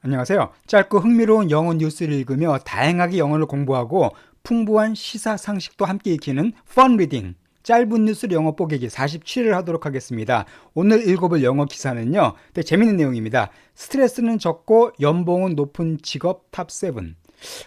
안녕하세요. 짧고 흥미로운 영어 뉴스를 읽으며 다양하게 영어를 공부하고 풍부한 시사 상식도 함께 익히는 Fun Reading. 짧은 뉴스 영어 뽀개기 47을 하도록 하겠습니다. 오늘 읽어볼 영어 기사는요. 되게 재밌는 내용입니다. 스트레스는 적고 연봉은 높은 직업 탑 7.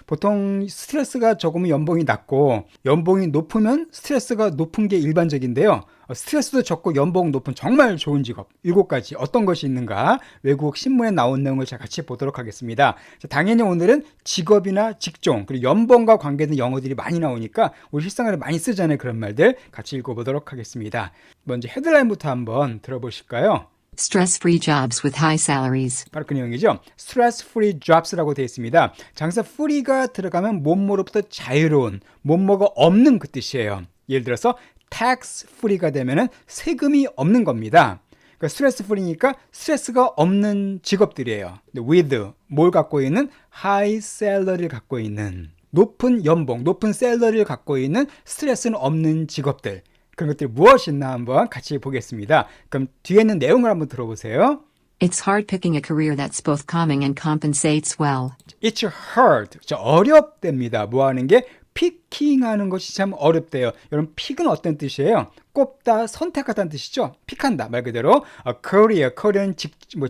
보통 스트레스가 적으면 연봉이 낮고 연봉이 높으면 스트레스가 높은 게 일반적인데요. 스트레스도 적고 연봉 높은 정말 좋은 직업 7가지 어떤 것이 있는가 외국 신문에 나온 내용을 같이 보도록 하겠습니다. 당연히 오늘은 직업이나 직종 그리고 연봉과 관계된 영어들이 많이 나오니까 우리 실생활에 많이 쓰잖아요. 그런 말들 같이 읽어보도록 하겠습니다. 먼저 헤드라인부터 한번 들어보실까요? Stress-free jobs with high salaries. 바로 그 내용이죠. Stress-free jobs라고 되어 있습니다. 장사 free가 들어가면 뭐뭐로부터 자유로운, 뭐뭐가 없는 그 뜻이에요. 예를 들어서 tax-free가 되면은 세금이 없는 겁니다. 그러니까 stress-free니까 스트레스가 없는 직업들이에요. with 뭘 갖고 있는 high salary를 갖고 있는 높은 연봉, 높은 샐러리를 갖고 있는 스트레스는 없는 직업들. 그런 것들이 무엇이 있나 한번 같이 보겠습니다. 그럼 뒤에 있는 내용을 한번 들어보세요. It's hard picking a career that's both calming and compensates well. It's hard. 어렵답니다. 뭐 하는 게? 피킹하는 것이 참 어렵대요. 여러분, 픽은 어떤 뜻이에요? 꼽다, 선택하다는 뜻이죠. 픽한다 말 그대로. career는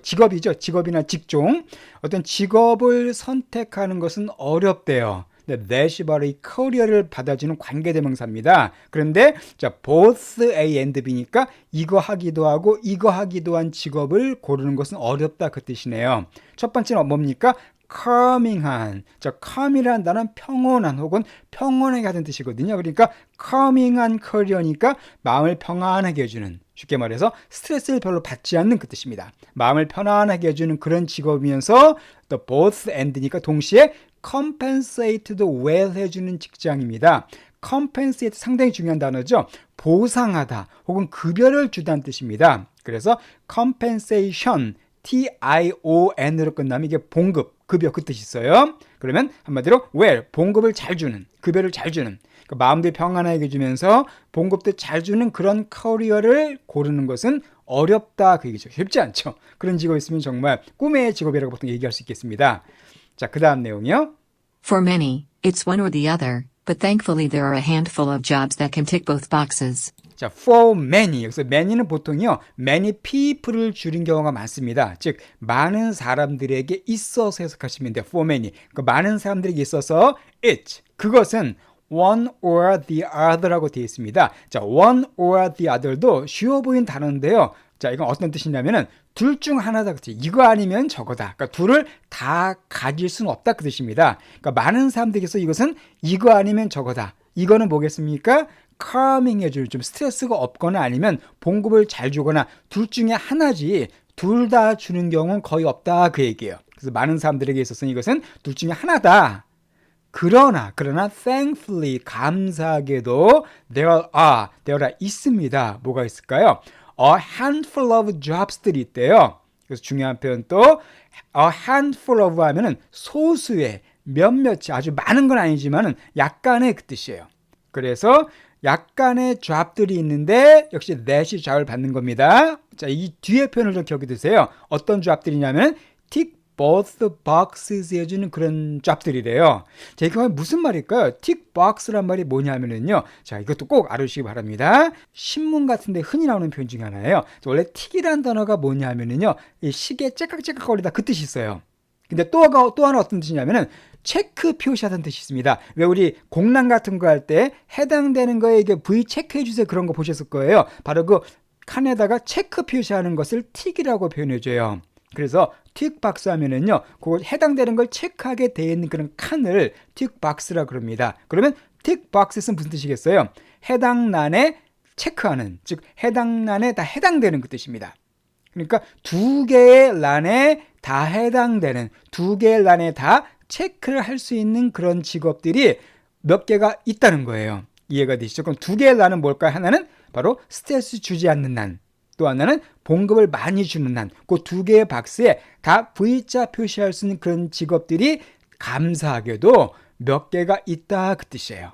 직업이죠. 직업이나 직종. 어떤 직업을 선택하는 것은 어렵대요. that이 바로 이 커리어를 받아주는 관계대명사입니다. 그런데 both A and B니까 이거 하기도 하고 이거 하기도 한 직업을 고르는 것은 어렵다 그 뜻이네요. 첫 번째는 뭡니까? calming한. calm이라는 단어는 평온한 혹은 평온하게 하는 뜻이거든요. 그러니까 calming한 커리어니까 마음을 평안하게 해주는, 쉽게 말해서 스트레스를 별로 받지 않는 그 뜻입니다. 마음을 편안하게 해주는 그런 직업이면서 또 both and니까 동시에 compensated well 해주는 직장입니다. compensate 상당히 중요한 단어죠. 보상하다 혹은 급여를 주다는 뜻입니다. 그래서 compensation, T-I-O-N으로 끝나면 이게 봉급, 급여 그 뜻이 있어요. 그러면 한마디로 well, 봉급을 잘 주는, 급여를 잘 주는, 그러니까 마음도 평안하게 해주면서 봉급도 잘 주는 그런 커리어를 고르는 것은 어렵다 그 얘기죠. 쉽지 않죠. 그런 직업이 있으면 정말 꿈의 직업이라고 보통 얘기할 수 있겠습니다. 자, 그 다음 내용이요. For many, it's one or the other, but thankfully there are a handful of jobs that can tick both boxes. 자, for many. 여기서 many는 보통요, many people을 줄인 경우가 많습니다. 즉, 많은 사람들에게 있어서 해석하시면 돼요. for many. 그러니까 많은 사람들에게 있어서 it. 그것은 one or the other라고 되어 있습니다. 자, one or the other도 쉬워 보이는 단어인데요. 자, 이건 어떤 뜻이냐면은 둘 중 하나다. 그치? 이거 아니면 저거다. 그러니까 둘을 다 가질 수는 없다. 그 뜻입니다. 그러니까 많은 사람들에게서 이것은 이거 아니면 저거다. 이거는 뭐겠습니까? calming 해줄 좀 스트레스가 없거나 아니면 봉급을 잘 주거나 둘 중에 하나지 둘 다 주는 경우는 거의 없다. 그 얘기예요. 그래서 많은 사람들에게 있어서는 이것은 둘 중에 하나다. 그러나 thankfully 감사하게도 there are 있습니다. 뭐가 있을까요? A handful of jobs들이 있대요. 그래서 중요한 표현 또 a handful of 하면은 소수의 몇몇이 아주 많은 건 아니지만은 약간의 그 뜻이에요. 그래서 약간의 job들이 있는데 역시 that이 좌우를 받는 겁니다. 자, 이 뒤에 표현을 좀 기억해 두세요. 어떤 job들이냐면 tick both boxes 해주는 그런 job들이래요. 자, 이거 무슨 말일까요? tick box란 말이 뭐냐면은요. 자, 이것도 꼭 알아주시기 바랍니다. 신문 같은데 흔히 나오는 표현 중에 하나예요. 원래 tick이란 단어가 뭐냐면은요. 이 시계 째깍째깍거리다 그 뜻이 있어요. 근데 또 하나 어떤 뜻이냐면은 체크 표시하다는 뜻이 있습니다. 왜 우리 공란 같은 거 할 때 해당되는 거에 이게 V 체크해 주세요. 그런 거 보셨을 거예요. 바로 그 칸에다가 체크 표시하는 것을 틱이라고 표현해줘요. 그래서 틱박스 하면은요, 그거 해당되는 걸 체크하게 되어 있는 그런 칸을 틱박스라 그럽니다. 그러면 틱박스는 무슨 뜻이겠어요? 해당 란에 체크하는, 즉 해당 란에 다 해당되는 그 뜻입니다. 그러니까 두 개의 란에 다 해당되는, 두 개의 란에 다 체크를 할 수 있는 그런 직업들이 몇 개가 있다는 거예요. 이해가 되시죠? 그럼 두 개의 란은 뭘까요? 하나는 바로 스트레스 주지 않는 란, 또 하나는 봉급을 많이 주는 란. 그 두 개의 박스에 다 V자 표시할 수 있는 그런 직업들이 감사하게도 몇 개가 있다 그 뜻이에요.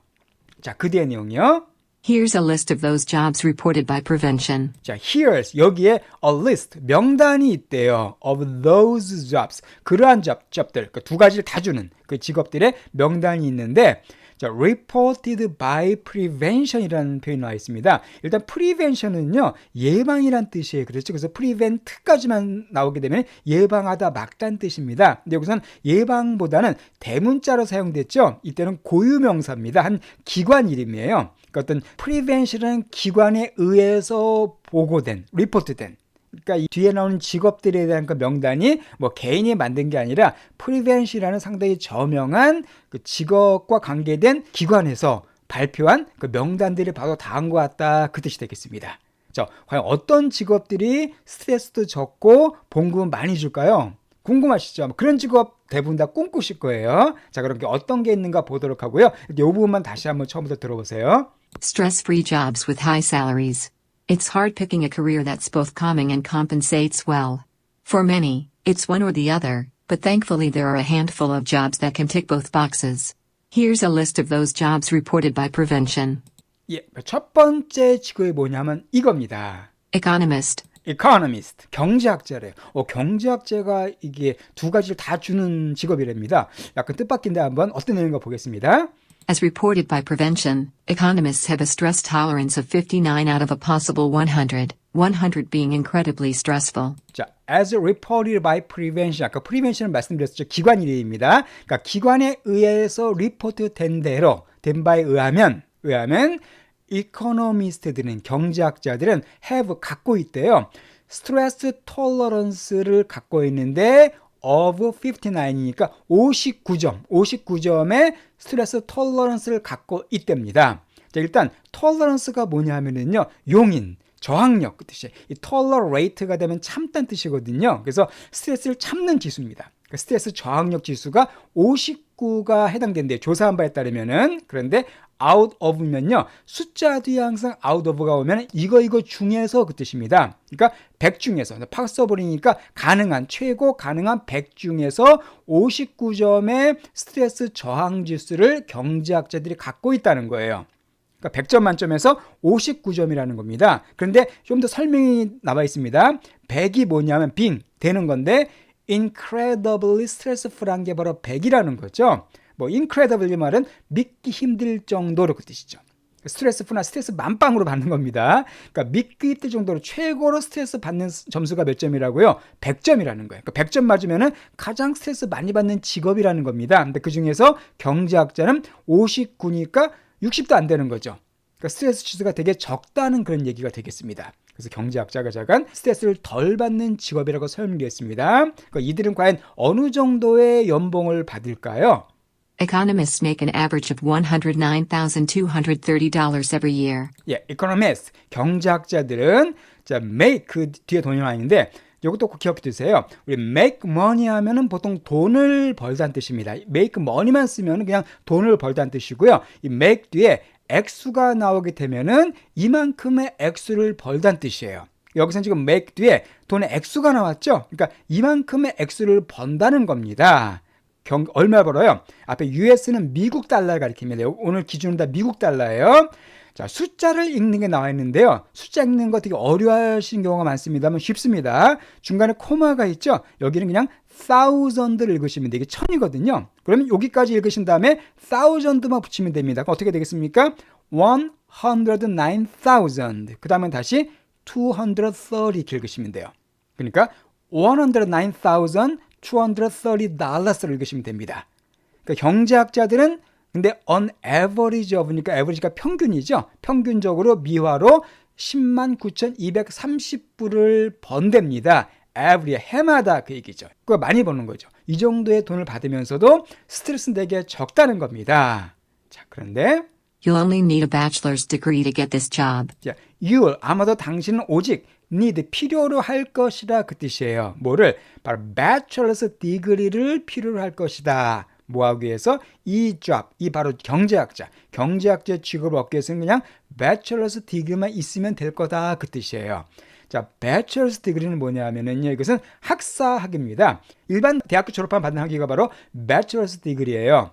자, 그 뒤의 내용이요. Here's a list of those jobs reported by Prevention. 자, here's 여기에 a list 명단이 있대요. of those jobs 그러한 job들 그 두 가지를 다 주는 그 직업들의 명단이 있는데 자, reported by prevention이라는 표현이 나와 있습니다. 일단 prevention은요 예방이란 뜻이에요. 그렇죠? 그래서 prevent까지만 나오게 되면 예방하다 막다는 뜻입니다. 근데 여기서는 예방보다는 대문자로 사용됐죠. 이때는 고유명사입니다. 한 기관 이름이에요. 그러니까 어떤 prevention은 기관에 의해서 보고된, 리포트된. 그러니까 이 뒤에 나오는 직업들에 대한 그 명단이 뭐 개인이 만든 게 아니라 prevention이라는 상당히 저명한 그 직업과 관계된 기관에서 발표한 그 명단들이 바로 다한 것 같다 그 뜻이 되겠습니다. 자, 과연 어떤 직업들이 스트레스도 적고 봉급은 많이 줄까요? 궁금하시죠? 그런 직업 대부분 다 꿈꾸실 거예요. 자, 그럼 어떤 게 있는가 보도록 하고요. 이 부분만 다시 한번 처음부터 들어보세요. Stress-free jobs with high salaries. It's hard picking a career that's both calming and compensates well. For many, it's one or the other, but thankfully there are a handful of jobs that can tick both boxes. Here's a list of those jobs reported by Prevention. 예, 첫 번째 직업이 뭐냐면 이겁니다. Economist. economist, 경제학자래요. 경제학자가 이게 두 가지를 다 주는 직업이랍니다. 약간 뜻밖인데 한번 어떤 내용인가 보겠습니다. As reported by Prevention, economists have a stress tolerance of 59 out of a possible 100, 100 being incredibly stressful. 자, as reported by prevention. 아까 prevention을 말씀드렸죠. 기관 이름입니다. 그러니까 기관에 의해서 리포트 된 대로, 된 바에 의하면 economist들은 경제학자들은 have 갖고 있대요. 스트레스 톨러런스를 갖고 있는데 of 59이니까 59점의 스트레스 톨러런스를 갖고 있답니다. 자, 일단 톨러런스가 뭐냐 하면은요. 용인, 저항력 그 뜻이에요. 이 tolerate가 되면 참다는 뜻이거든요. 그래서 스트레스를 참는 지수입니다. 그러니까 스트레스 저항력 지수가 59가 해당된대요. 조사한 바에 따르면은. 그런데 out of면요. 숫자 뒤에 항상 out of가 오면 이거 중에서 그 뜻입니다. 그러니까 100 중에서 팍 써버리니까 최고 가능한 100 중에서 59점의 스트레스 저항 지수를 경제학자들이 갖고 있다는 거예요. 그러니까 100점 만점에서 59점이라는 겁니다. 그런데 좀 더 설명이 나와 있습니다. 100이 뭐냐면 되는 건데 incredibly stressful한 게 바로 100이라는 거죠. 뭐 incredibly 말은 믿기 힘들 정도로 그 뜻이죠. 스트레스풀나 스트레스 만빵으로 받는 겁니다. 그러니까 믿기 힘들 정도로 최고로 스트레스 받는 점수가 몇 점이라고요? 100점이라는 거예요. 그러니까 100점 맞으면은 가장 스트레스 많이 받는 직업이라는 겁니다. 근데 그 중에서 경제학자는 59니까 60도 안 되는 거죠. 그러니까 스트레스 지수가 되게 적다는 그런 얘기가 되겠습니다. 그래서 경제학자가 잠깐 스트레스를 덜 받는 직업이라고 설명했습니다. 그러니까 이들은 과연 어느 정도의 연봉을 받을까요? Economists make an average of $109,230 every year. 예, economists, 경제학자들은 자, make 그 뒤에 돈이 나와 있는데 이것도 꼭 기억해 두세요. 우리 make money 하면은 보통 돈을 벌다는 뜻입니다. make money만 쓰면 그냥 돈을 벌다는 뜻이고요. 이 make 뒤에 액수가 나오게 되면은 이만큼의 액수를 벌다는 뜻이에요. 여기서는 지금 make 뒤에 돈의 액수가 나왔죠? 그러니까 이만큼의 액수를 번다는 겁니다. 얼마 벌어요? 앞에 US는 미국 달러를 가리킵니다. 오늘 기준은 다 미국 달러예요. 자, 숫자를 읽는 게 나와 있는데요. 숫자 읽는 거 되게 어려워하시는 경우가 많습니다만 쉽습니다. 중간에 코마가 있죠? 여기는 그냥 thousand를 읽으시면 돼. 이게 천이거든요. 그러면 여기까지 읽으신 다음에 thousand만 붙이면 됩니다. 그럼 어떻게 되겠습니까? 109,000. 그 다음에 다시 230 이렇게 읽으시면 돼요. 그러니까 109,230$를 읽으시면 됩니다. 그러니까 경제학자들은 근데 on average of니까 average가 평균이죠. 평균적으로 미화로 109,230불을 번답니다. every 해마다 그 얘기죠. 그거 많이 버는 거죠. 이 정도의 돈을 받으면서도 스트레스는 되게 적다는 겁니다. 자, 그런데 You'll only need a bachelor's degree to get this job. 자, you'll 아마도 당신은 오직 need 필요로 할 것이다 그 뜻이에요. 뭐를? 바로 bachelor's degree를 필요로 할 것이다. 뭐하기 위해서? 이 job, 이 바로 경제학자 직업을 얻기 위해서는 그냥 bachelor's degree만 있으면 될 거다 그 뜻이에요. 자, bachelor's degree는 뭐냐 하면은요, 이것은 학사 학위입니다. 일반 대학교 졸업한 받는 학위가 바로 bachelor's degree예요.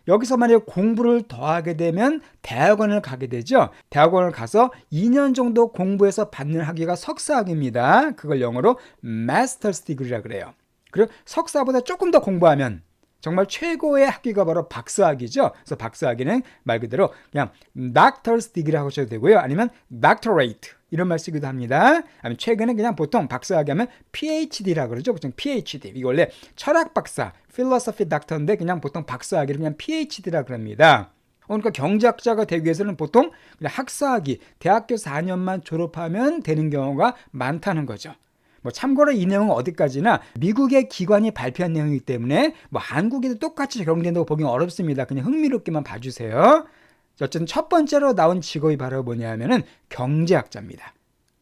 여기서 만약에 공부를 더 하게 되면 대학원을 가게 되죠. 대학원을 가서 2년 정도 공부해서 받는 학위가 석사학위입니다. 그걸 영어로 마스터스 디그리라 그래요. 그리고 석사보다 조금 더 공부하면 정말 최고의 학위가 바로 박사학위죠. 그래서 박사학위는 말 그대로 그냥 doctor's degree라고 하셔도 되고요. 아니면 doctorate 이런 말 쓰기도 합니다. 아니면 최근에 그냥 보통 박사학위 하면 PhD라고 그러죠. 보통 PhD. 이거 원래 철학 박사, philosophy doctor인데 그냥 보통 박사학위를 그냥 PhD라고 그럽니다. 그러니까 경제학자가 되기 위해서는 보통 그냥 학사학위, 대학교 4년만 졸업하면 되는 경우가 많다는 거죠. 뭐 참고로 이 내용은 어디까지나 미국의 기관이 발표한 내용이기 때문에 뭐 한국에도 똑같이 적용된다고 보기는 어렵습니다. 그냥 흥미롭게만 봐주세요. 어쨌든 첫 번째로 나온 직업이 바로 뭐냐면은 경제학자입니다.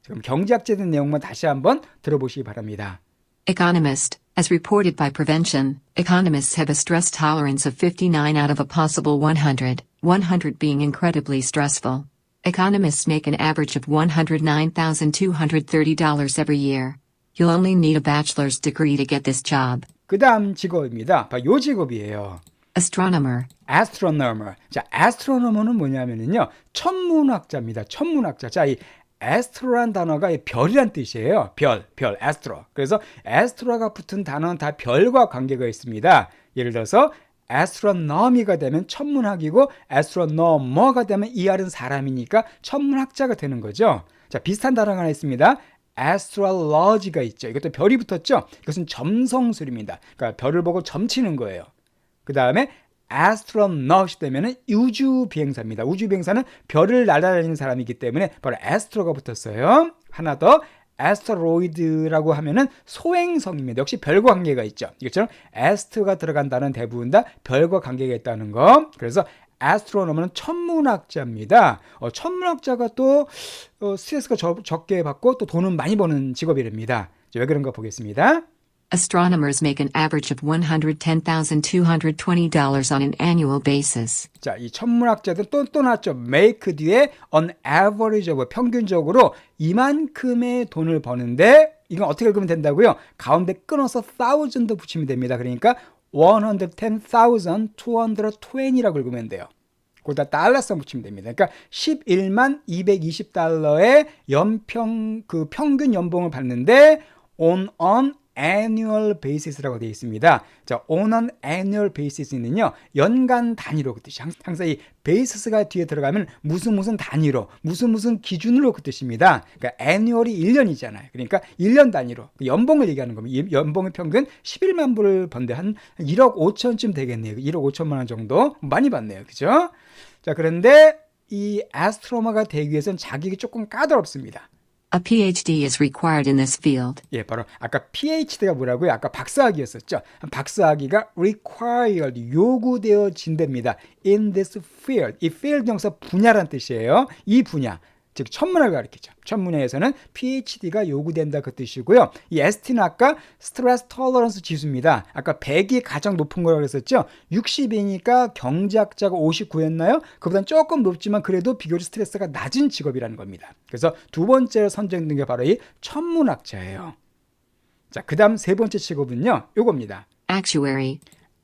그럼 경제학자에 대한 내용만 다시 한번 들어보시기 바랍니다. Economist. As reported by Prevention, economists have a stress tolerance of 59 out of a possible 100, 100 being incredibly stressful. Economists make an average of $109,230 every year. You'll only need a bachelor's degree to get this job. 그 다음 직업입니다. 바로 요 직업이에요. Astronomer. astronomer. 자, astronomer는 뭐냐면요. 천문학자입니다. 천문학자. 자, 이 astro란 단어가 별이란 뜻이에요. 별, astro. 그래서 astro가 붙은 단어는 다 별과 관계가 있습니다. 예를 들어서 astronomy가 되면 천문학이고 astronomer가 되면 이알은 사람이니까 천문학자가 되는 거죠. 자, 비슷한 단어가 하나 있습니다. astrology가 있죠. 이것도 별이 붙었죠. 이것은 점성술입니다. 그러니까 별을 보고 점치는 거예요. 그 다음에 astronaut이 되면 우주비행사입니다. 우주비행사는 별을 날아다니는 사람이기 때문에 바로 astro가 붙었어요. 하나 더 asteroid라고 하면은 소행성입니다. 역시 별과 관계가 있죠. 이것처럼 astro가 들어간다는 대부분 다 별과 관계가 있다는 거. 그래서 astronomer는 천문학자입니다. 천문학자가 또 스트레스가 적게 받고 또 돈은 많이 버는 직업이랍니다. 왜 그런가 보겠습니다. Astronomers make an average of $110,220 on an annual basis. 자, 이 천문학자들 또 나왔죠. make 뒤에 on average of 평균적으로 이만큼의 돈을 버는데 이건 어떻게 읽으면 된다고요? 가운데 끊어서 thousand 붙이면 됩니다. 그러니까 110,220라고 읽으면 돼요. 거기다 달러선 붙이면 됩니다. 그러니까 11만 220달러의 평균 연봉을 받는데 on an annual basis라고 되어 있습니다. 자, on an annual basis는요, 연간 단위로 그 뜻이 항상 이 basis가 뒤에 들어가면 무슨 단위로, 무슨 기준으로 그 뜻입니다. 그러니까 annual이 1년이잖아요. 그러니까 1년 단위로 연봉을 얘기하는 겁니다. 연봉의 평균 11만 불을 번데 한 1억 5천쯤 되겠네요. 1억 5천만 원 정도 많이 받네요. 그죠? 자, 그런데 이 astronomer가 되기 위해서는 자격이 조금 까다롭습니다. A PhD is required in this field. 예, 바로 아까 PhD가 뭐라고요? 아까 박사학위였었죠. 박사학위가 required, 요구되어진답니다. In this field. 이 field 명사 분야란 뜻이에요. 이 분야, 즉 천문학을 가리키죠. 천문학에서는 PhD가 요구된다 그 뜻이고요. 이 ST는 아까 스트레스 톨러런스 지수입니다. 아까 100이 가장 높은 거라고 했었죠. 60이니까 경제학자가 59였나요? 그보다는 조금 높지만 그래도 비교적 스트레스가 낮은 직업이라는 겁니다. 그래서 두 번째로 선정된 게 바로 이 천문학자예요. 자, 그 다음 세 번째 직업은요, 요겁니다. Actuary.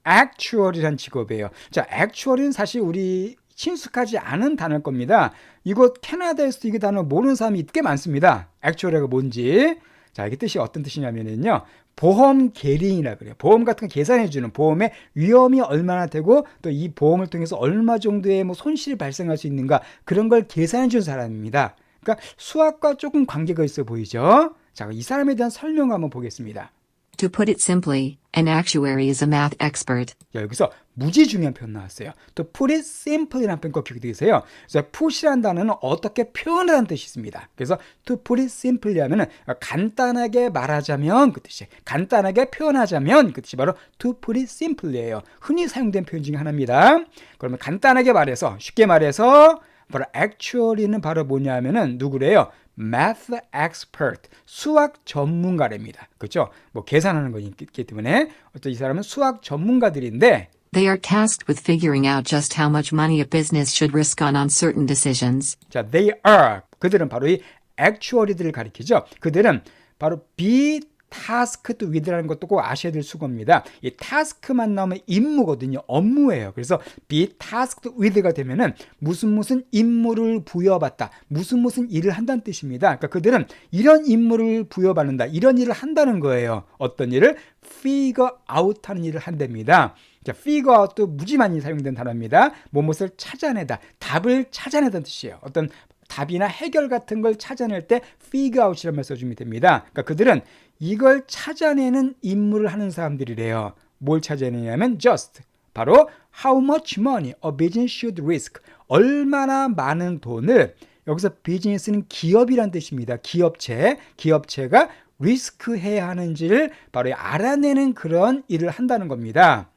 actuary란 직업이에요. 자, actuary는 사실 우리 친숙하지 않은 단어일 겁니다. 이거 캐나다에서도 이 단어 모르는 사람이 꽤 많습니다. actuary가 뭔지. 자, 이게 뜻이 어떤 뜻이냐면요. 보험 계리인이라 그래요. 보험 같은 거 계산해주는, 보험의 위험이 얼마나 되고 또 이 보험을 통해서 얼마 정도의 뭐 손실이 발생할 수 있는가, 그런 걸 계산해주는 사람입니다. 그러니까 수학과 조금 관계가 있어 보이죠. 자, 이 사람에 대한 설명 한번 보겠습니다. To put it simply, an actuary is a math expert. 여기서 무지 중요한 표현 나왔어요. To put it simply라는 표현 꼭 기억되세요. 그래서 put이라는 단어는 어떻게 표현하는 뜻이 있습니다. 그래서 to put it simply 하면은 간단하게 말하자면 그 뜻이에요. 간단하게 표현하자면 그 뜻이 바로 to put it simply예요. 흔히 사용된 표현 중에 하나입니다. 그러면 간단하게 말해서, 쉽게 말해서 바로 actuary는 바로 뭐냐면은 누구래요? math expert, 수학 전문가랍니다. 그렇죠? 뭐 계산하는 거기 때문에 어떤 이 사람은 수학 전문가들인데 They are tasked with figuring out just how much money a business should risk on uncertain decisions. 자, they are, 그들은 바로 이 actuary들을 가리키죠. 그들은 바로 be tasked with라는 것도 꼭 아셔야 될 수고입니다. 이 task만 나오면 임무거든요. 업무예요. 그래서 be tasked with가 되면은 무슨 임무를 부여받다, 무슨 일을 한다는 뜻입니다. 그러니까 그들은 이런 임무를 부여받는다, 이런 일을 한다는 거예요. 어떤 일을 figure out 하는 일을 한답니다. 자, figure out도 무지 많이 사용된 단어입니다. 무엇을 찾아내다, 답을 찾아내다는 뜻이에요. 어떤 답이나 해결 같은 걸 찾아낼 때 figure out이라는 말 써주면 됩니다. 그러니까 그들은 이걸 찾아내는 임무를 하는 사람들이래요. 뭘 찾아내냐면 just, 바로 how much money a business should risk, 얼마나 많은 돈을, 여기서 비즈니스는 기업이란 뜻입니다. 기업체가 리스크해야 하는지를 바로 알아내는 그런 일을 한다는 겁니다.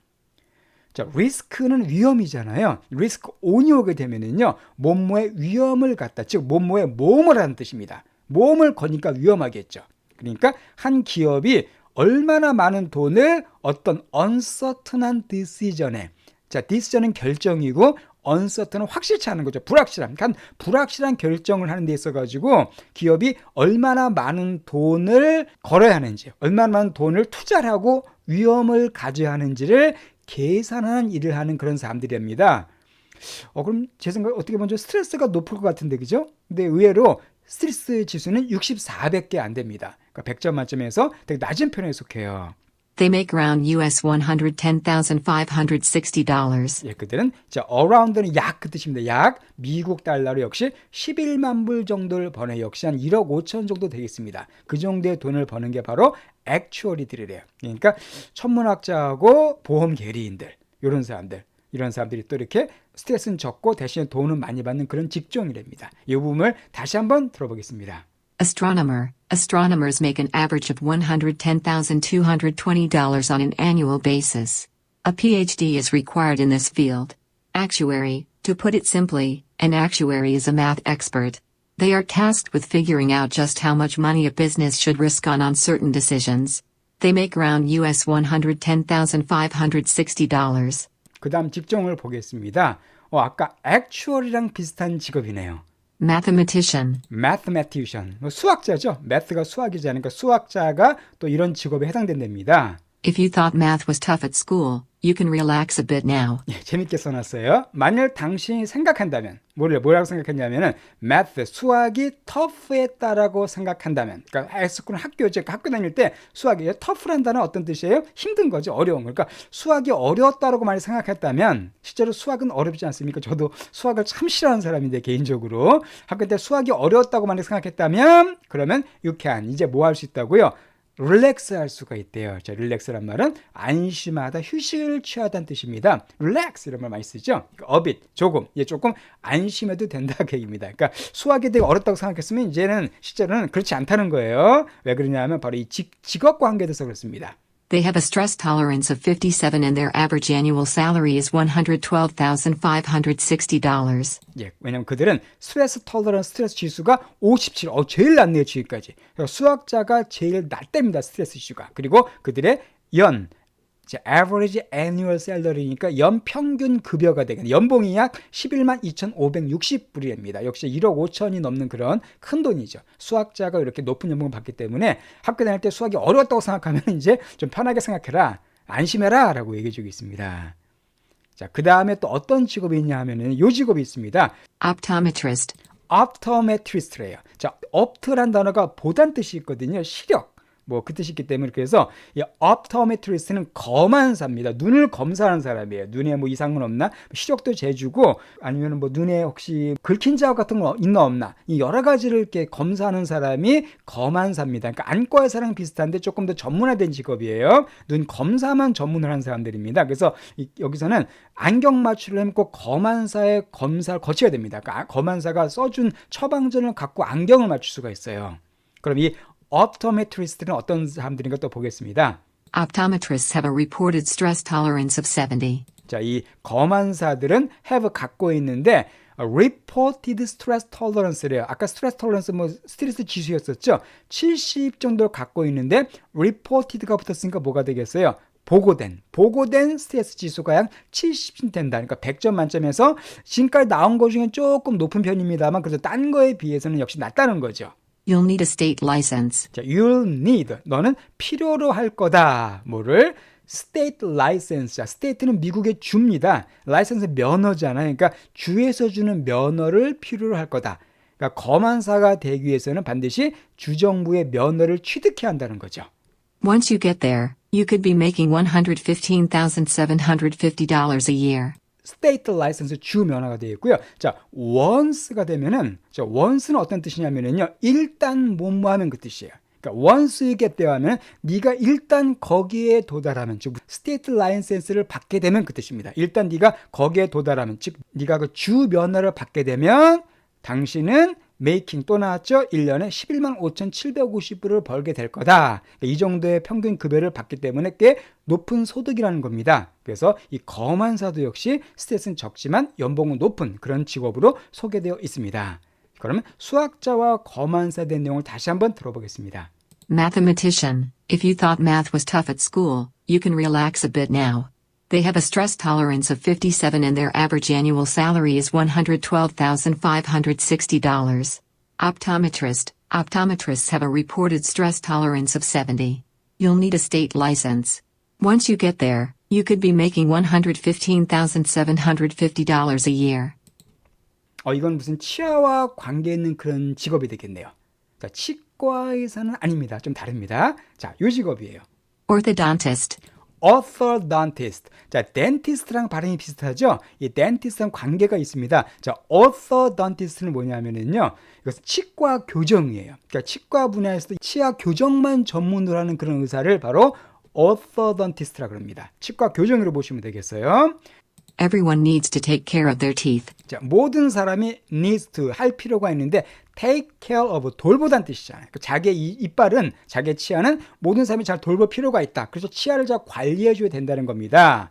자, 리스크는 위험이잖아요. 리스크 on이 오게 되면은요, 뭐뭐의 위험을 갖다, 즉 뭐뭐의 모험을 하는 뜻입니다. 모험을 거니까 위험하겠죠. 그러니까 한 기업이 얼마나 많은 돈을 어떤 uncertain한 decision에, 자, decision은 결정이고 uncertain은 확실치 않은 거죠. 불확실한. 그러니까 불확실한 결정을 하는 데 있어가지고 기업이 얼마나 많은 돈을 걸어야 하는지, 얼마나 많은 돈을 투자를 하고 위험을 가져야 하는지를 계산하는 일을 하는 그런 사람들입니다. 그럼 제 생각에 어떻게 보면 스트레스가 높을 것 같은데, 그죠? 근데 의외로 스트레스 지수는 64밖에 안 됩니다. 그러니까 100점 만점에서 되게 낮은 편에 속해요. They make around US $110,560. 예, 그들은 자, around는 약 그 뜻입니다. 약 미국 달러로 역시 11만 불 정도를 버는, 역시 한 1억 5천 정도 되겠습니다. 그 정도의 돈을 버는 게 바로 액추얼이들이래요. 그러니까 천문학자하고 보험 계리인들, 이런 사람들이 또 이렇게 스트레스는 적고 대신에 돈은 많이 받는 그런 직종이랍니다. 이 부분을 다시 한번 들어보겠습니다. Astronomer. Astronomers make an average of $110,220 on an annual basis. A PhD is required in this field. Actuary. To put it simply, an actuary is a math expert. They are tasked with figuring out just how much money a business should risk on uncertain decisions. They make around US $110,560. 그 다음 직종을 보겠습니다. 아까 actuary랑 비슷한 직업이네요. Mathematician. mathematician, 수학자죠. math가 수학이지 않으니까 수학자가 또 이런 직업에 해당된답니다. If you thought math was tough at school, you can relax a bit now. 예, 재밌게 써놨어요. 만일 당신이 생각한다면, 뭐라고 생각했냐면은 math, 수학이 tough했다라고 생각한다면, 그러니까 하이스쿨은 학교죠. 학교 다닐 때 수학이 tough란 단어는 어떤 뜻이에요? 힘든 거죠. 어려운 거. 그러니까 수학이 어려웠다라고 많이 생각했다면, 실제로 수학은 어렵지 않습니까? 저도 수학을 참 싫어하는 사람인데, 개인적으로 학교 때 수학이 어려웠다고 많이 생각했다면, 그러면 you can, 이제 뭐 할 수 있다고요? 릴렉스 할 수가 있대요. 자, 릴렉스란 말은 안심하다, 휴식을 취하다는 뜻입니다. 릴렉스 이런 말 많이 쓰죠. a bit, 조금 안심해도 된다 그 얘기입니다. 그러니까 수학이 되게 어렵다고 생각했으면 이제는 실제로는 그렇지 않다는 거예요. 왜 그러냐면 바로 이 직업과 관계돼서 그렇습니다. They have a stress tolerance of 57 and their average annual salary is $112,560. 예, 왜냐면 그들은 스트레스 지수가 57, 제일 낮네요, 지금까지. 수학자가 제일 낮답니다, 스트레스 지수가. 그리고 그들의 average annual salary니까 연평균 급여가 되겠네요. 연봉이 약 11만 2,560불입니다. 역시 1억 5천이 넘는 그런 큰 돈이죠. 수학자가 이렇게 높은 연봉을 받기 때문에 학교 다닐 때 수학이 어려웠다고 생각하면 이제 좀 편하게 생각해라, 안심해라 라고 얘기해 주고 있습니다. 자, 그 다음에 또 어떤 직업이 있냐 하면은 이 직업이 있습니다. Optometrist. optometrist래요. 자, opt란 단어가 보단 뜻이 있거든요. 시력. 그 뜻이 있기 때문에, 그래서 이 optometrist는 검안사입니다. 눈을 검사하는 사람이에요. 눈에 이상은 없나? 시력도 재주고, 아니면 눈에 혹시 긁힌 자국 같은 거 있나 없나? 이 여러 가지를 이렇게 검사하는 사람이 검안사입니다. 그러니까 안과 의사랑 비슷한데 조금 더 전문화된 직업이에요. 눈 검사만 전문을 하는 사람들입니다. 그래서 여기서는 안경 맞추려면 꼭 검안사의 검사를 거쳐야 됩니다. 그러니까 검안사가 써준 처방전을 갖고 안경을 맞출 수가 있어요. 그럼 이 optometrist는 어떤 사람들인가 또 보겠습니다. Optometrists have a reported stress tolerance of 70. 자, 이 검안사들은 have 갖고 있는데 reported stress tolerance래요. 아까 stress tolerance 스트레스 지수였었죠. 70 정도를 갖고 있는데 reported가 붙었으니까 뭐가 되겠어요? 보고된 스트레스 지수가 약 70쯤 된다. 그러니까 100점 만점에서 지금까지 나온 것 중에 조금 높은 편입니다만 그래도 딴 거에 비해서는 역시 낮다는 거죠. You'll need a state license. 자, you'll need. 너는 필요로 할 거다. 뭐를? state license. 자, state는 미국의 주입니다. license 면허잖아요. 그러니까 주에서 주는 면허를 필요로 할 거다. 그러니까 검안사가 되기 위해서는 반드시 주정부의 면허를 취득해야 한다는 거죠. Once you get there, you could be making $115,750 a year. state license 주 면허가 되어 있고요. 자, once가 되면은, 자, once는 어떤 뜻이냐면요. 일단 뭐뭐하면 그 뜻이에요. 그러니까 once you get there 하면 네가 일단 거기에 도달하면, 즉 state license를 받게 되면 그 뜻입니다. 일단 네가 거기에 도달하면, 즉 네가 그 주 면허를 받게 되면 당신은 making 또 나왔죠? 1년에 115,750불을 벌게 될 거다. 이 정도의 평균 급여를 받기 때문에 꽤 높은 소득이라는 겁니다. 그래서 이 검안사도 역시 스탯은 적지만 연봉은 높은 그런 직업으로 소개되어 있습니다. 그러면 수학자와 검안사에 대한 내용을 다시 한번 들어보겠습니다. Mathematician. If you thought math was tough at school, you can relax a bit now. They have a stress tolerance of 57 and their average annual salary is $112,560. Optometrist. Optometrists have a reported stress tolerance of 70. You'll need a state license. Once you get there, you could be making $115,750 a year. 이건 무슨 치아와 관계 있는 그런 직업이 되겠네요. 자, 치과 의사는 아닙니다. 좀 다릅니다. 자, 이 직업이에요. Orthodontist. orthodontist. 자, dentist랑 발음이 비슷하죠? 이 dentist랑 관계가 있습니다. 자, orthodontist는 뭐냐면은요. 이것은 치과 교정이에요. 그러니까 치과 분야에서 치아 교정만 전문으로 하는 그런 의사를 바로 orthodontist라고 합니다. 치과 교정으로 보시면 되겠어요. Everyone needs to take care of their teeth. 자, 모든 사람이 needs to 할 필요가 있는데 take care of 돌보다는 뜻이잖아요. 자기의 이빨은 자기의 치아는 모든 사람이 잘 돌볼 필요가 있다. 그래서 치아를 잘 관리해 줘야 된다는 겁니다.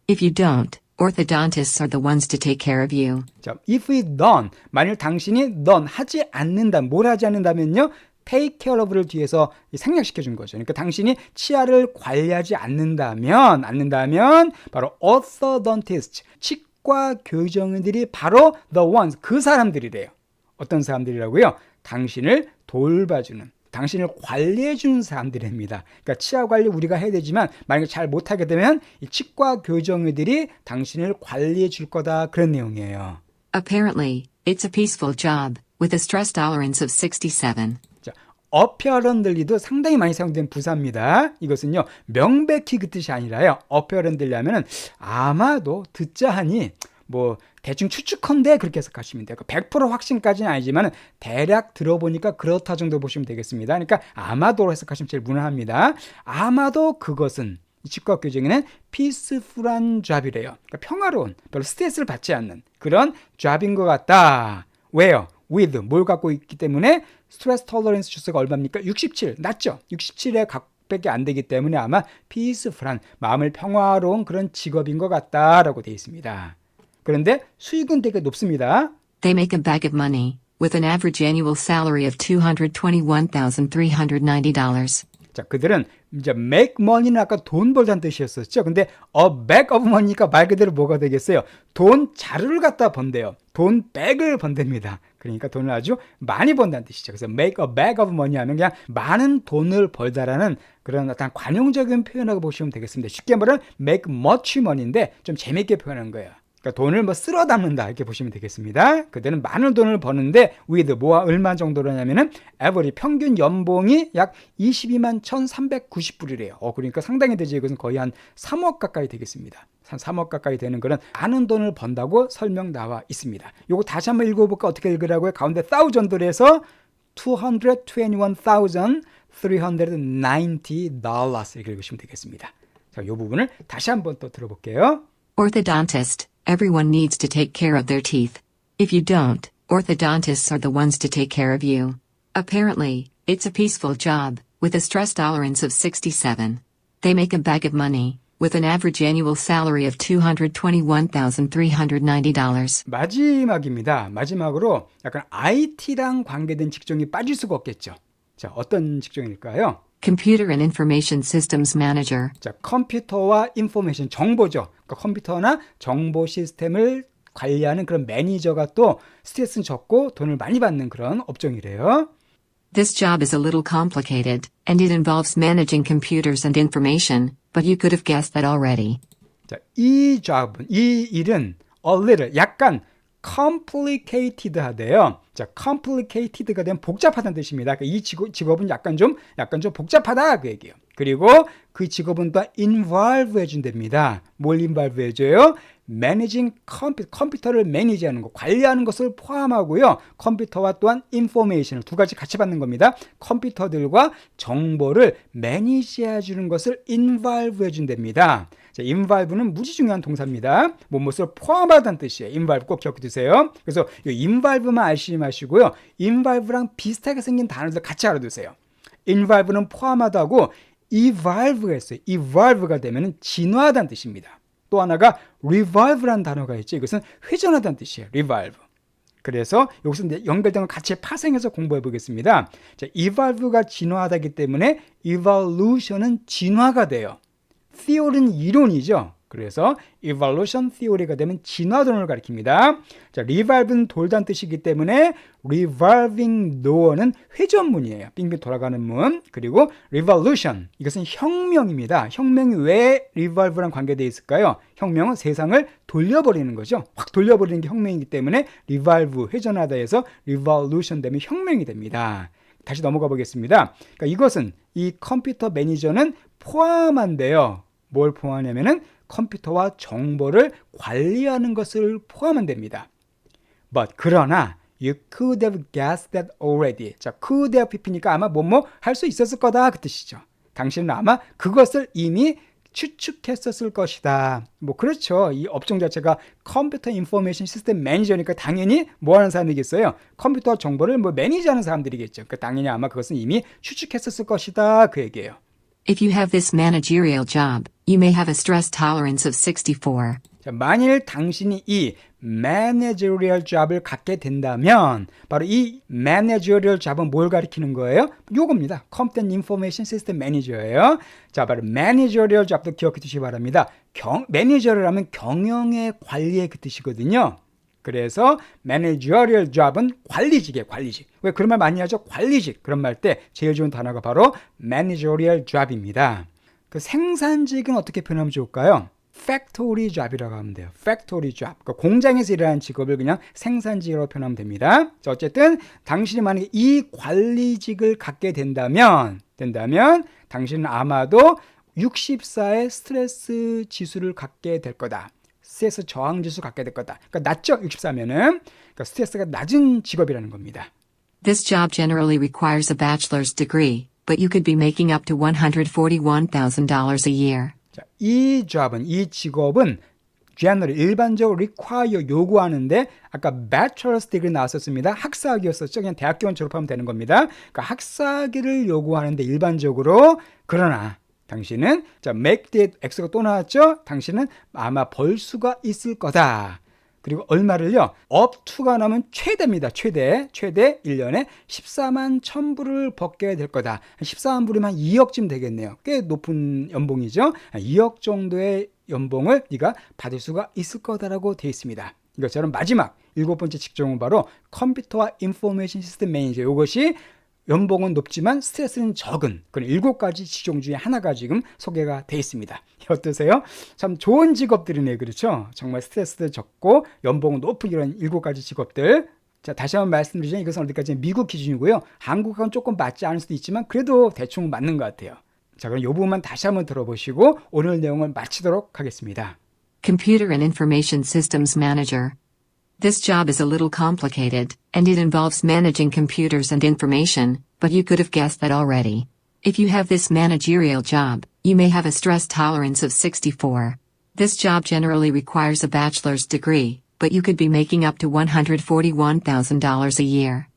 If you don't, orthodontists are the ones to take care of you. 자, if we don't, 만일 당신이 done 하지 않는다, 뭘 하지 않는다면요, take care of를 뒤에서 생략시켜 준 거죠. 그러니까 당신이 치아를 관리하지 않는다면 바로 orthodontist, 치과 교정의들이 바로 the ones, 그 사람들이래요. 어떤 사람들이라고요? 당신을 돌봐주는, 당신을 관리해주는 사람들입니다. 그러니까 치아 관리 우리가 해야 되지만 만약에 잘 못하게 되면 이 치과 교정의들이 당신을 관리해 줄 거다. 그런 내용이에요. Apparently, it's a peaceful job, with a stress tolerance of 67. 자, apparently도 상당히 많이 사용된 부사입니다. 이것은요, 명백히 그 뜻이 아니라요. apparently 하면은 아마도 듣자 하니 뭐 대충 추측컨대 그렇게 해석하시면 돼요. 100% 확신까지는 아니지만 대략 들어보니까 그렇다 정도 보시면 되겠습니다. 그러니까 아마도로 해석하시면 제일 무난합니다. 아마도 그것은 이 치과 교정에는 peaceful한 job이래요. 그러니까 평화로운, 별로 스트레스를 받지 않는 그런 job인 것 같다. 왜요? with 뭘 갖고 있기 때문에 스트레스 톨러런스 주스가 얼마입니까? 67 낮죠? 67에 밖에 안 되기 때문에 아마 peaceful한 마음을 평화로운 그런 직업인 것 같다라고 되어 있습니다. 그런데 수익은 되게 높습니다. They make a bag of money, with an average annual salary of $221,390. 자, 그들은 이제 make money는 아까 돈 벌다는 뜻이었었죠. 근데 a bag of money가 말 그대로 뭐가 되겠어요? 돈 자루를 갖다 번대요. 돈 백을 번답니다. 그러니까 돈을 아주 많이 번다는 뜻이죠. 그래서 make a bag of money 하면 그냥 많은 돈을 벌다라는 그런 어떤 관용적인 표현이라고 보시면 되겠습니다. 쉽게 말하면 make much money인데 좀 재밌게 표현한 거예요. 그러니까 돈을 뭐 쓸어 담는다 이렇게 보시면 되겠습니다. 그들은 많은 돈을 버는데 with 뭐와 얼마 정도로냐면은 average 평균 연봉이 약 22만 1,390불이래요. 그러니까 상당히 되죠. 이것은 거의 한 3억 가까이 되겠습니다. 한 3억 가까이 되는 그런 많은 돈을 번다고 설명 나와 있습니다. 요거 다시 한번 읽어볼까? 어떻게 읽으라고요? 가운데 thousand를 해서 $221,390 이렇게 읽으시면 되겠습니다. 자, 이 부분을 다시 한번 또 들어볼게요. Orthodontist. Everyone needs to take care of their teeth. If you don't, orthodontists are the ones to take care of you. Apparently, it's a peaceful job, with a stress tolerance of 67. They make a bag of money, with an average annual salary of $221,390. 마지막입니다. 마지막으로 약간 IT랑 관계된 직종이 빠질 수가 없겠죠. 자, 어떤 직종일까요? Computer and Information Systems Manager. 자, 컴퓨터와 인포메이션, 정보죠. 그러니까 컴퓨터나 정보 시스템을 관리하는 그런 매니저가 또 스트레스는 적고 돈을 많이 받는 그런 업종이래요. This job is a little complicated, and it involves managing computers and information, but you could have guessed that already. 자, 이 일은 a little, 약간 complicated 하대요. 자, complicated가 되면 복잡하다는 뜻입니다. 그러니까 이 직업은 약간 좀 복잡하다 그 얘기예요. 그리고 그 직업은 또 involve 해준답니다. 뭘 involve 해줘요? managing 컴퓨터를 매니지하는 것, 관리하는 것을 포함하고요. 컴퓨터와 또한 information을 두 가지 같이 받는 겁니다. 컴퓨터들과 정보를 매니지해 주는 것을 involve 해준답니다. 자, involve는 무지 중요한 동사입니다. 무엇을 포함하다는 뜻이에요. involve 꼭 기억해 두세요. 그래서 이 involve만 아시지 마시고요. involve랑 비슷하게 생긴 단어들 같이 알아두세요. involve는 포함하다고 evolve가 있어요. evolve가 되면 진화하다는 뜻입니다. 또 하나가 revolve라는 단어가 있죠. 이것은 회전하다는 뜻이에요. revolve. 그래서 여기서 연결된 걸 같이 파생해서 공부해 보겠습니다. 자, evolve가 진화하다기 때문에 evolution은 진화가 돼요. theory는 이론이죠. 그래서 evolution theory가 되면 진화론을 가리킵니다. 자, revolve는 돌다는 뜻이기 때문에 revolving door는 회전문이에요. 빙빙 돌아가는 문. 그리고 revolution, 이것은 혁명입니다. 혁명이 왜 revolve랑 관계되어 있을까요? 혁명은 세상을 돌려버리는 거죠. 확 돌려버리는 게 혁명이기 때문에 revolve, 회전하다 해서 revolution 되면 혁명이 됩니다. 다시 넘어가 보겠습니다. 그러니까 이것은 이 컴퓨터 매니저는 포함한데요. 뭘 포함하냐면은 컴퓨터와 정보를 관리하는 것을 포함한답니다. But 그러나 you could have guessed that already. 자, could have pp니까 아마 할 수 있었을 거다 그 뜻이죠. 당신은 아마 그것을 이미 추측했었을 것이다. 그렇죠. 이 업종 자체가 컴퓨터 인포메이션 시스템 매니저니까 당연히 뭐 하는 사람이겠어요? 컴퓨터 정보를 매니지하는 사람들이겠죠. 그러니까 당연히 아마 그것은 이미 추측했었을 것이다 그 얘기예요. If you have this managerial job, you may have a stress tolerance of 64. 자, 만일 당신이 이 managerial job을 갖게 된다면 바로 이 managerial job은 뭘 가리키는 거예요? 요겁니다. Computer Information System Manager예요. 자, 바로 managerial job도 기억해 두시기 바랍니다. 매니저를 하면 경영의 관리의 그 뜻이거든요. 그래서 managerial job은 관리직이에요. 관리직. 왜 그런 말 많이 하죠? 관리직. 그런 말 때 제일 좋은 단어가 바로 managerial job입니다. 그 생산직은 어떻게 표현하면 좋을까요? factory job이라고 하면 돼요. factory job. 그러니까 공장에서 일하는 직업을 그냥 생산직으로 표현하면 됩니다. 자, 어쨌든 당신이 만약에 이 관리직을 갖게 된다면 당신은 아마도 64의 스트레스 지수를 갖게 될 거다. 스트레스 저항 지수 갖게 될 거다. 그러니까 낮죠? 64면은. 그러니까 스트레스가 낮은 직업이라는 겁니다. This job generally requires a bachelor's degree, but you could be making up to $141,000 a year. 자, 이 직업은 generally 일반적으로 require 요구하는데 아까 bachelor's degree 나왔었습니다. 학사학위였었죠. 그냥 대학교원 졸업하면 되는 겁니다. 그러니까 학사학위를 요구하는데 일반적으로 그러나 당신은 자 make the x가 또 나왔죠. 당신은 아마 벌 수가 있을 거다. 그리고 얼마를요? up to가 나오면 최대입니다. 최대 1년에 14만 1000불을 벌게 될 거다. 14만 불이면 2억쯤 되겠네요. 꽤 높은 연봉이죠. 2억 정도의 연봉을 네가 받을 수가 있을 거다라고 되어 있습니다. 이것처럼 마지막 7번째 직종은 바로 컴퓨터와 인포메이션 시스템 매니저. 이것이 연봉은 높지만 스트레스는 적은 그런 7가지 직종 중에 하나가 지금 소개가 되어 있습니다. 어떠세요? 참 좋은 직업들이네요. 그렇죠? 정말 스트레스도 적고 연봉은 높은 이런 7가지 직업들. 자, 다시 한번 말씀드리자면 이것은 어디까지는 미국 기준이고요. 한국하고는 조금 맞지 않을 수도 있지만 그래도 대충 맞는 것 같아요. 자, 그럼 이 부분만 다시 한번 들어보시고 오늘 내용을 마치도록 하겠습니다. Computer and Information Systems Manager. This job is a little complicated, and it involves managing computers and information, but you could have guessed that already. If you have this managerial job, you may have a stress tolerance of 64. This job generally requires a bachelor's degree, but you could be making up to $141,000 a year.